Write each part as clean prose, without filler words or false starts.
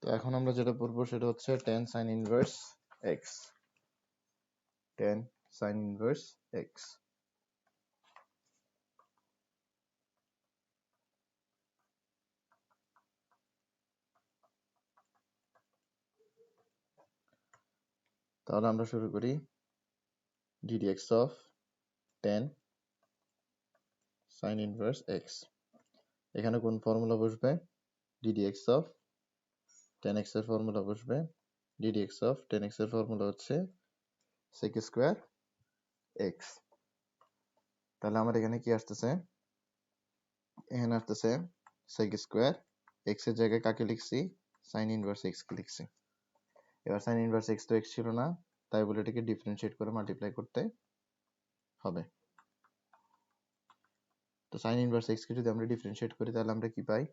তো এখন আমরা যেটা পড়বো সেটা হচ্ছে tan sin inverse x, tan sin inverse x। তাহলে আমরা শুরু করি। ddx of tan sin inverse x, এখানে কোন ফর্মুলা বসবে? ddx of tan x এর ফর্মুলা বসবে। ddx of tan x এর ফর্মুলা হচ্ছে sec স্কয়ার x। তাহলে আমার এখানে কি আসতেছে? এখানে আসতেছে sec স্কয়ার x এর জায়গায় কাকে লিখছি? sin inverse x কে লিখছি। এবার sin inverse x তো x ছিল না, তাই বলে এটাকে ডিফারেন্সিয়েট করে মাল্টিপ্লাই করতে হবে। তো sin inverse x কে যদি আমরা ডিফারেন্সিয়েট করি তাহলে আমরা কি পাই?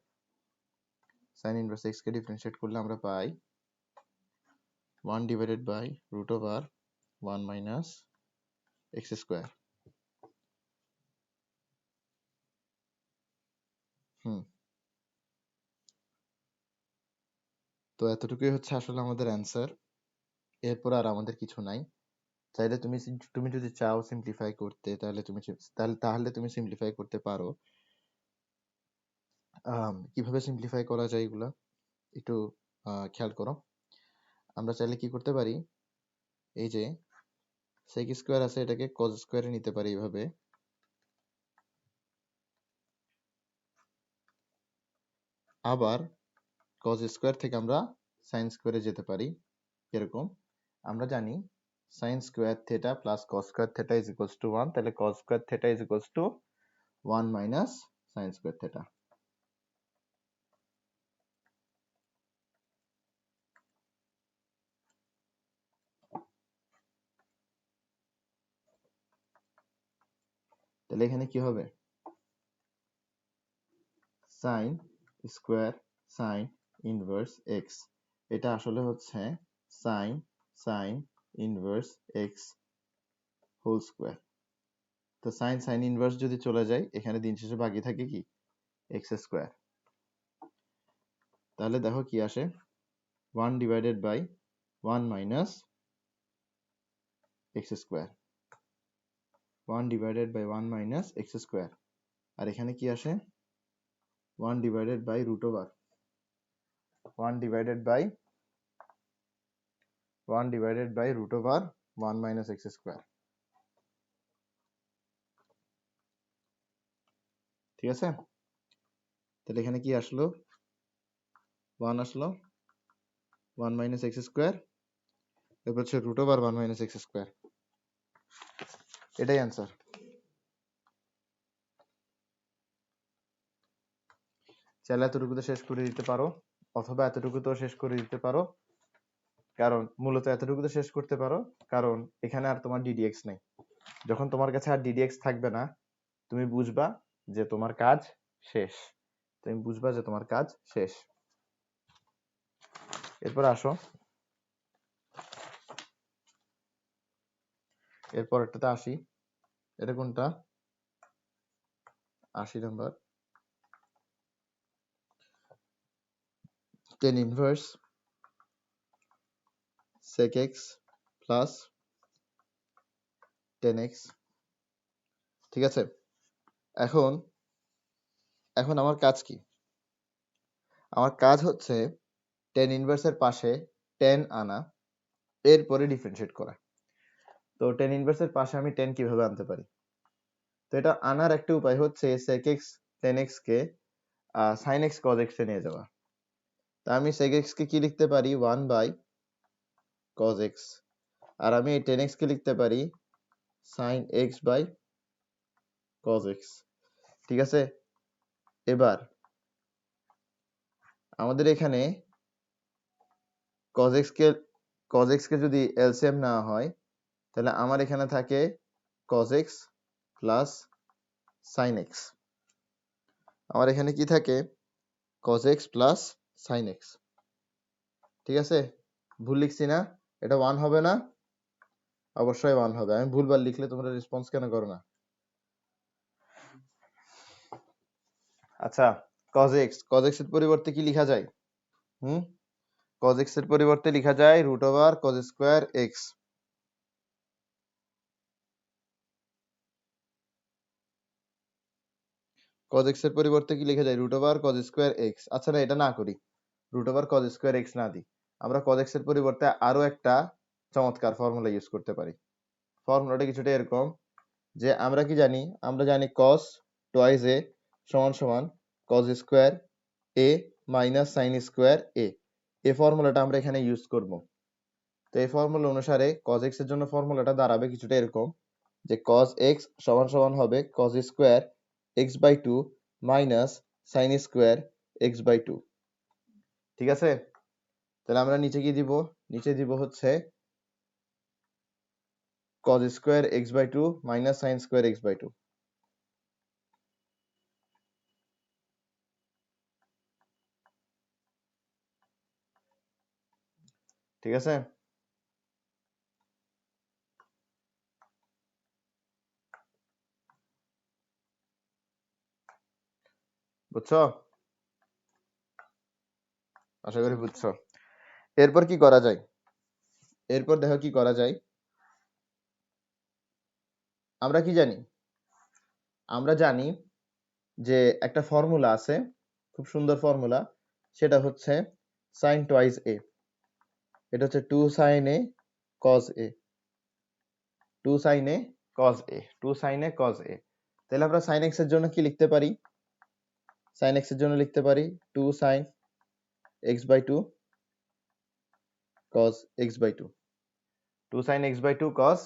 sin inverse x কে ডিফারেন্সিয়েট করলে আমরা পাই 1 divided by root over 1 minus x square। তো এতটুকুই হচ্ছে আসলে আমাদের অ্যান্সার। এরপর আর আমাদের কিছু নাই। চাইলে তুমি যদি চাও সিম্পলিফাই করতে তাহলে তুমি সিম্পলিফাই করতে পারো। কিভাবে সিম্পলিফাই করা যায় এগুলা একটু খেয়াল করো। আমরা চাইলে কি করতে পারি, এই যে sec স্কয়ার আছে এটাকে cos স্কয়ারে নিতে পারি এইভাবে। আবার cos স্কয়ার থেকে আমরা sin স্কয়ারে যেতে পারি। এরকম আমরা জানি sin square theta plus cos square theta is equals to 1, তাহলে cos square theta is equals to 1 minus sin square theta. তাহলে এখানে কি হবে? sin square sin inverse x, এটা আসলে হচ্ছে sin inverse x whole square. তো sin ইনভার্স যদি চলে যায় এখানে দিন শেষে বাকি থাকে কি? x square. তাহলে দেখো কি আসে, 1 divided by 1 minus x square, 1 divided by 1 minus x square. আর এখানে কি আসে? 1 divided by root over 1 divided by root over 1 minus x square. ঠিক আছে? তাহলে এখানে কি আসলো? 1 আসলো, 1 মাইনাস x স্কয়ার, এরপর হচ্ছে root over 1 minus x square. এটাই অ্যান্সার। চাইলে এতটুকুতে শেষ করে দিতে পারো, অথবা এতটুকুতেও শেষ করে দিতে পারো। কারণ মূলত এতটুকুতে শেষ করতে পারো, কারণ এখানে আর তোমার ddx নেই। যখন তোমার কাছে আর ddx থাকবে না, তুমি বুঝবা যে তোমার কাজ শেষ। এরপর আসো, এরপর একটাতে আসি। এটা কোনটা? 80 number. tan inverse sec x plus tan x। ঠিক আছে? এখন আমার কাজ কি? আমার কাজ হচ্ছে tan ইনভার্সের পাশে tan আনা, এরপরে ডিফারেন্সিয়েট করা। তো tan ইনভার্সের পাশে আমি tan কিভাবে আনতে পারি? তো এটা আনার একটা উপায় হচ্ছে sec x tan x কে sin x cos x এ নিয়ে যাওয়া। তা আমি sec x কে কি লিখতে পারি? 1 বাই cos x। আর আমি এই tan x কে লিখতে পারি sin x by cos x। ঠিক আছে? এবার আমাদের এখানে cos x কে যদি এলসিএম নেওয়া হয় তাহলে আমার এখানে থাকে cos x plus sin x। আমার এখানে কি থাকে? cos x plus sin x। ঠিক আছে? ভুল লিখছি না? এটা 1 হবে না? অবশ্যই 1 হবে। আমি ভুলভাল লিখলে তোমরা রেসপন্স কেন করো না? আচ্ছা, cos x এর পরিবর্তে কি লেখা যায়? cos x এর পরিবর্তে লেখা যায় √over cos square x। cos x এর পরিবর্তে কি লেখা যায় √ওভার cos স্কয়ার x। আচ্ছা না, এটা না করি, √ওভার cos স্কয়ার x না দিই, আমরা cos x এর পরিবর্তে আরো একটা চমৎকার ফর্মুলা ইউজ করতে পারি। ফর্মুলাটা কিছুটা এরকম যে আমরা কি জানি, আমরা জানি cos টুয়াইস a সমান সমান cos square a minus sin square a। এই ফর্মুলাটা আমরা এখানে ইউজ করব। তো এই ফর্মুলা অনুসারে cos x এর জন্য ফর্মুলাটা দাঁড়াবে কিছুটা এরকম যে cos x সমান সমান হবে cos square x/2 minus sin square x/2। ঠিক আছে, তাহলে আমরা নিচে কি দিব, নিচে দিব হচ্ছে cos square x/2 minus sin square x/2। ঠিক আছে, বুঝছো? আশা করি বুঝছো। এরপর কি করা যায়, এরপর দেখো কি করা যায়। আমরা কি জানি, আমরা জানি যে একটা ফর্মুলা আছে, খুব সুন্দর ফর্মুলা, সেটা হচ্ছে sin টুয়াইস a। এটা হচ্ছে 2 sin a cos a, 2 sin a cos a, 2 sin a cos a। তাহলে আমরা sin x এর জন্য কি লিখতে পারি, sin x এর জন্য লিখতে পারি 2 sin x/2 cos x/2, 2 sin x/2 cos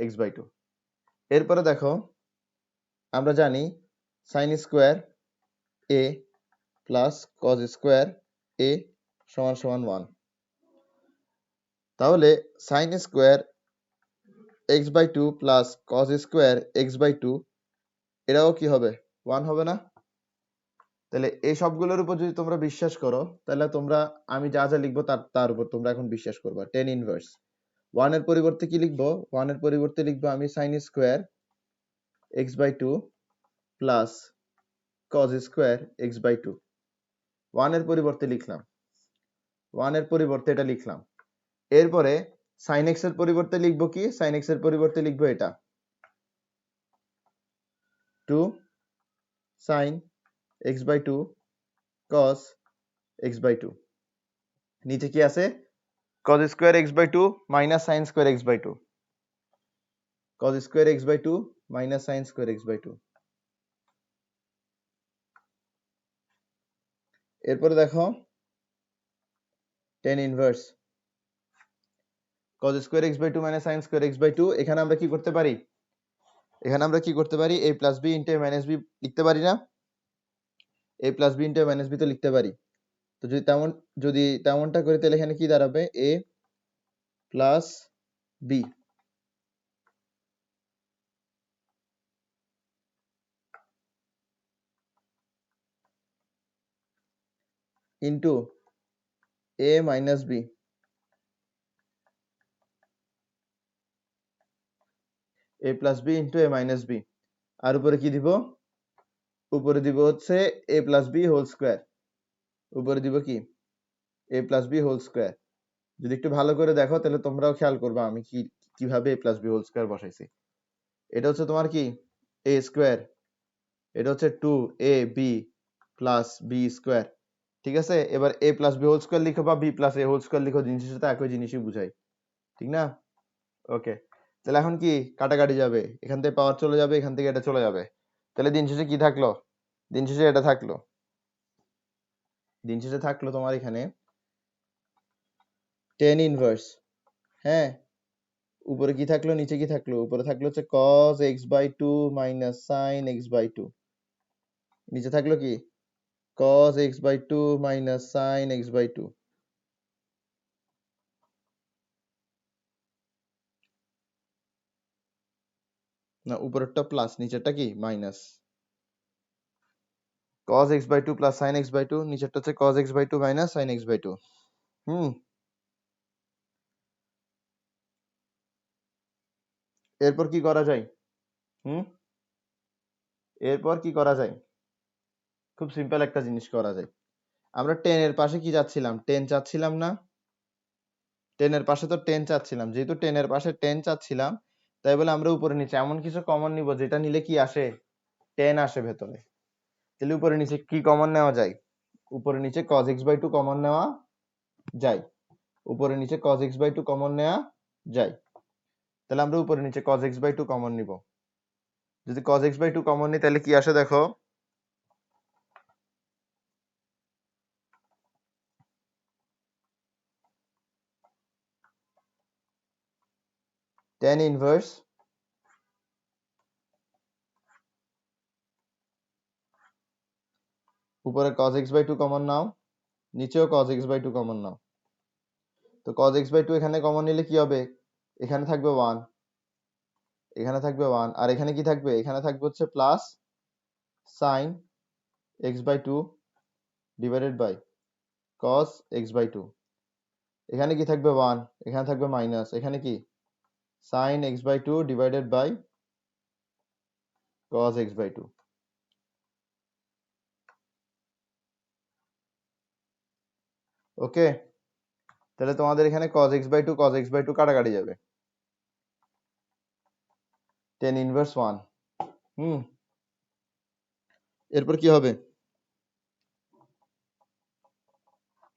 x/2। এরপরে দেখো আমরা জানি sin square a plus cos square a সমান সমান 1। তাহলে sin square x/2 plus cos square x/2 এটাও কি হবে 1 হবে না? তাহলে এই সবগুলোর উপর যদি তোমরা বিশ্বাস করো, তাহলে তোমরা আমি যা যা লিখবো তার উপর তোমরা এখন বিশ্বাস করবা। tan ইনভার্স 1 এর পরিবর্তে কি লিখবো, 1 এর পরিবর্তে লিখবো আমি sin square x/2 plus cos square x/2। 1 এর পরিবর্তে লিখলাম, 1 এর পরিবর্তে এটা লিখলাম। এরপরে sin x এর পরিবর্তে লিখবো কি, sin x এর পরিবর্তে লিখবো এটা 2 sin x/2 cos x/2। নিচে কি আছে cos square x/2 minus sin square x/2, cos square x/2 minus sin square x/2। এরপরে দেখো tan inverse cos square x/2 minus sin square x/2। এখানে আমরা কি করতে পারি, এখানে আমরা কি করতে পারি, a plus b into a minus b লিখতে পারি না? a plus b into a minus b তো লিখতে পারি। তো যদি তেমনটা করি তাহলে এখানে কি দাঁড়াবে a plus b into a minus b, a plus b into a minus b। আর উপরে কি দিব, উপরে দিব হচ্ছে a plus b whole square, উপরে দিব কি a plus b whole square. যদি একটু ভালো করে দেখো তাহলে তোমরাও খেয়াল করবে আমি কিভাবে a plus b whole square বসাইছি। এটা হচ্ছে তোমার কি a স্কয়ার, এটা হচ্ছে 2ab প্লাস b স্কয়ার। ঠিক আছে, এবার a plus b whole square লিখো বা b plus a whole square লিখো, জিনিসের সাথে একই জিনিসই বুঝাই, ঠিক না? ওকে, তাহলে এখন কি কাটাকাটি যাবে, এখান থেকে পাওয়ার চলে যাবে, এখান থেকে এটা চলে যাবে। তাহলে দিন শেষে কি থাকলো, দিন শেষে এটা থাকলো, দিন শেষে থাকলো তোমার এখানে tan ইনভার্স। হ্যাঁ, উপরে কি থাকলো, নিচে কি থাকলো, উপরে থাকলো হচ্ছে cos x/2 minus sin x/2, নিচে থাকলো কি cos x/2 minus sin x/2। না, উপরেরটা প্লাস, নিচেরটা কি minus. cos x/2 plus sin x/2, নিচেরটা হচ্ছে cos x/2 minus sin x/2। হুম, এরপর কি করা যায়, হুম, এরপর কি করা যায়, খুব সিম্পল একটা জিনিস করা যায়। আমরা 10 এর পাশে কি যাচ্ছিলাম, 10 চাচ্ছিলাম না? 10 এর পাশে তো 10 চাচ্ছিলাম, যেহেতু 10 এর পাশে 10 চাচ্ছিলাম, তাই বলে আমরা উপরে নিচে এমন কিছু কমন নিব যেটা নিলে কি আসে, 10 আসে ভেতরে। তাহলে উপরে নিচে কি কমন নেওয়া যায়? উপরে নিচে cos x/2 কমন নেওয়া যায়। উপরে নিচে cos x/2 কমন নেওয়া যায়। তাহলে আমরা উপরে নিচে cos x/2 কমন নিব। যদি cos x/2 কমন নিই তাহলে কি আসে দেখো, tan ইনভার্স উপরে cos x/2 কমন নাও, নিচেও cos x/2 কমন নাও। তো cos x/2 এখানে কমন নিলে কি হবে, এখানে থাকবে 1, এখানে থাকবে 1, আর এখানে কি থাকবে, এখানে থাকবে হচ্ছে plus sin x/2 divided by cos x/2। এখানে কি থাকবে 1, এখানে থাকবে মাইনাস, এখানে কি sin x/2 divided by cos x/2। Okay, তাহলে তোমাদের এখানে cos x/2 কাটাকাটি যাবে, tan ইনভার্স 1। এরপর কি হবে,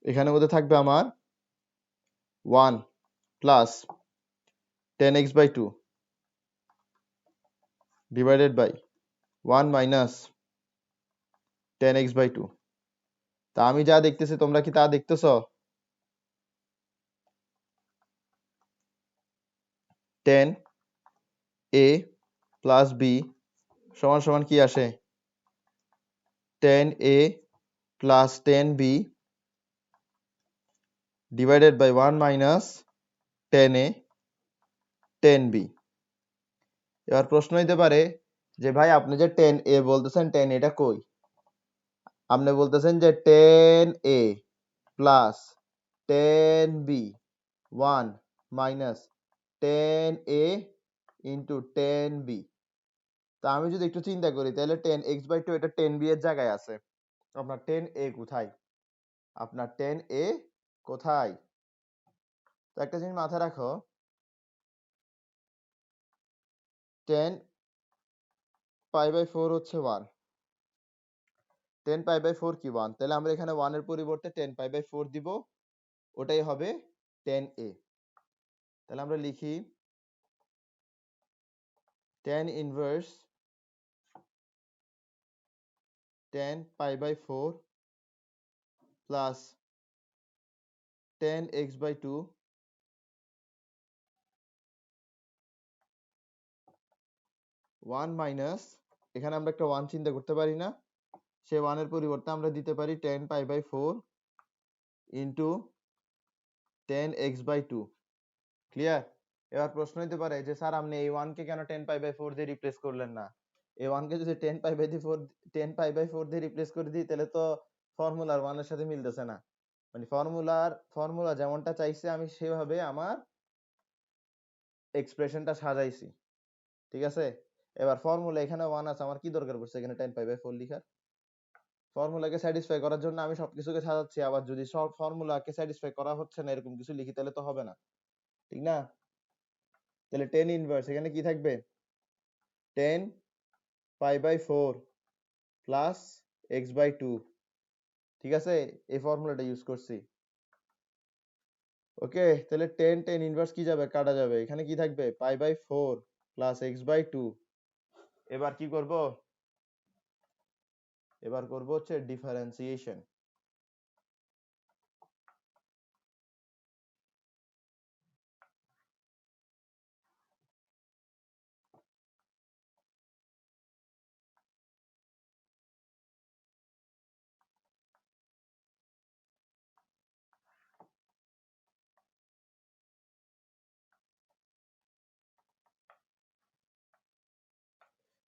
এখানে মধ্যে থাকবে আমার 1 plus tan x/2 divided by 1 minus tan x/2। তা আমি যা দেখতেছি তোমরা কি তা দেখতেছো? tan a প্লাস b সমান সমান কি আসে, tan a plus tan b divided by 1 minus tan a tan b। এবার প্রশ্ন হইতে পারে যে ভাই আপনি যে tan a বলতেছেন, tan এটা কই? আপনি বলতেছেন যে tan a plus tan b 1 minus tan a into tan b। তা আমি যদি একটু চিন্তা করি তাহলে tan x/2 এটা tan b এর জায়গায় আছে, আপনার tan a কোথায়, আপনার tan a কোথায়? তো একটা জিনিস মাথায় রাখো, tan π/4 হচ্ছে 1, tan π/4 কি 1, তাহলে আমরা এখানে 1 এর পরিবর্তে tan π/4 দিব, ওটাই হবে tan a। তাহলে আমরা লিখি tan inverse tan π/4 plus tan x/2 1 minus, এখানে আমরা একটা 1 চিন্তা করতে পারি না, সে 1 এর পরিবর্তে আমরা দিতে পারি tan π/4 into tan x/2। Clear? এবার প্রশ্ন হইতে পারে যে স্যার আপনি এই 1 কে কেন tan π/4 দিয়ে রিপ্লেস করলেন না? এই 1 কে যদি tan π/4 দিয়ে রিপ্লেস করে দিই তাহলে তো ফর্মুলার 1 এর সাথে মিলতেছে না। মানে ফর্মুলা যেমনটা চাইছে আমি সেভাবে আমার এক্সপ্রেশনটা সাজাইছি, ঠিক আছে? এবার ফর্মুলা এখানে 1 আছে, আমার কি দরকার পড়ছে এখানে tan π/4 লিখার? ফর্মুলাকে স্যাটিসফাই করার জন্য আমি সবকিছুকে সাজাচ্ছি, আবার যদি সব ফর্মুলাকে স্যাটিসফাই করা হচ্ছে না এরকম কিছু লিখি তাহলে তো হবে না, ঠিক না? তাহলে tan ইনভার্স এখানে কি থাকবে, tan π/4 প্লাস x/2, ঠিক আছে? এই ফর্মুলাটা ইউজ করছি। ওকে, তাহলে tan ইনভার্স কি যাবে, কাটা যাবে, এখানে কি থাকবে π/4 প্লাস x/2। এবার কি করব, এবার করব হচ্ছে ডিফারেন্সিয়েশন।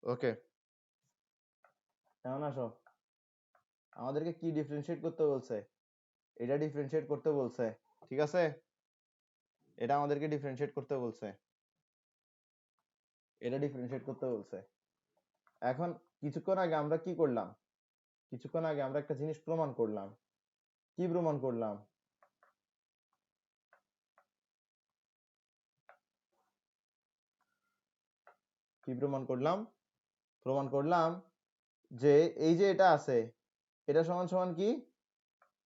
ওকে, কেমন আসো? আমাদেরকে কি ডিফারেন্সিয়েট করতে বলছে, এটা ডিফারেন্সিয়েট করতে বলছে, ঠিক আছে? এটা আমাদেরকে ডিফারেন্সিয়েট করতে বলছে, এটা ডিফারেন্সিয়েট করতে বলছে। এখন কিছুক্ষণ আগে আমরা কি করলাম, কিছুক্ষণ আগে আমরা একটা জিনিস প্রমাণ করলাম। কি প্রমাণ করলাম? কি প্রমাণ করলাম? প্রমাণ করলাম যে এই যে এটা আছে, এটা সমান সমান কি?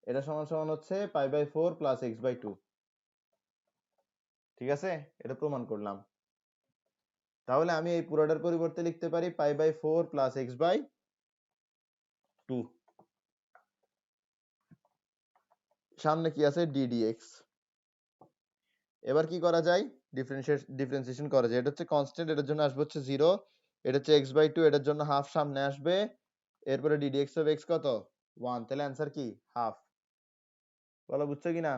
এটা সমান সমান হচ্ছে π/4 প্লাস x/2। ঠিক আছে, এটা প্রমাণ করলাম। তাহলে আমি এই পুরোটার পরিবর্তে লিখতে পারি π/4 প্লাস x/2। সামনে কি আছে? ddx। এবার কি করা যায়? ডিফারেন্সিয়েশন করা যায়। এটা হচ্ছে কনস্ট্যান্ট, এটার জন্য আসবে হচ্ছে 0, এটা হচ্ছে x/2, এটার জন্য হাফ সামনে আসবে, এরপরে ddx অফ x কত? 1। তাহলে অ্যান্সার কি? হাফ। বলো বুঝছো কিনা?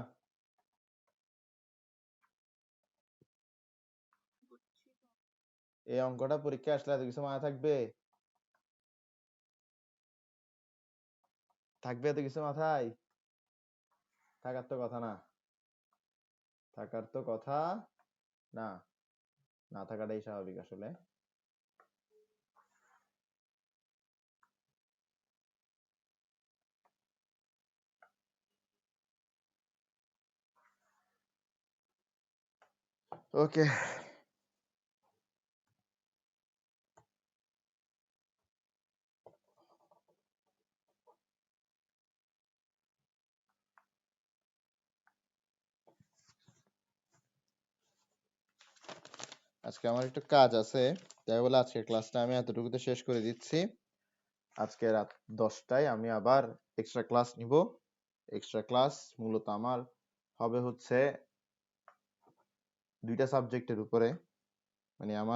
এই অঙ্কটা পরীক্ষা আসলে এত কিছু মাথায় থাকবে? থাকবে এত কিছু মাথায়? থাকার তো কথা না, থাকার তো কথা না, না থাকাটাই স্বাভাবিক আসলে। ওকে, আজকে আমার একটু কাজ আছে, তাই বলে আজকের ক্লাসটা আমি এতটুকুতে শেষ করে দিচ্ছি। আজকে রাত 10টায় আমি আবার এক্সট্রা ক্লাস নিব। এক্সট্রা ক্লাস মূলত আমার হবে হচ্ছে 2টা সাবজেক্টের উপরে, মানে আমার